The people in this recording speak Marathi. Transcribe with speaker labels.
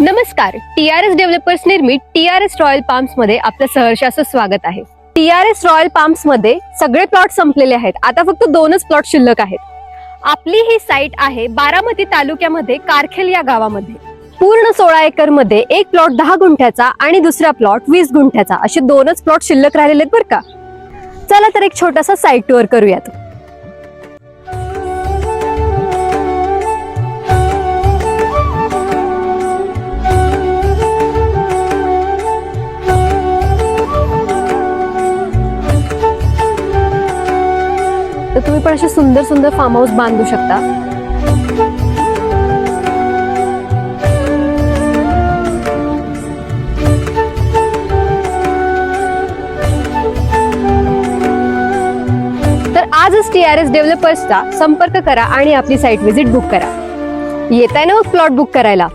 Speaker 1: नमस्कार, TRS डेव्हलपर्स निर्मित TRS रॉयल पाम्स मध्ये आपलं सहर्ष असं स्वागत आहे. TRS रॉयल पाम्स मध्ये सगळे प्लॉट संपलेले आहेत. आता फक्त 2च प्लॉट शिल्लक आहेत. आपली ही साईट आहे बारामती तालुक्यामध्ये कारखेल या गावामध्ये. पूर्ण 16 एकर मध्ये एक प्लॉट 10 गुंठ्याचा आणि दुसरा प्लॉट 20 गुंठ्याचा असे 2च प्लॉट शिल्लक राहिलेले आहेत बरं का. चला तर एक छोटासा साईट टूर करूयात. तर तुम्ही पण असे सुंदर सुंदर फार्म हाऊस बांधू शकता. तर आजच TRS डेव्हलपर्सचा संपर्क करा आणि आपली साईट व्हिजिट बुक करा. येताय ना मग प्लॉट बुक करायला.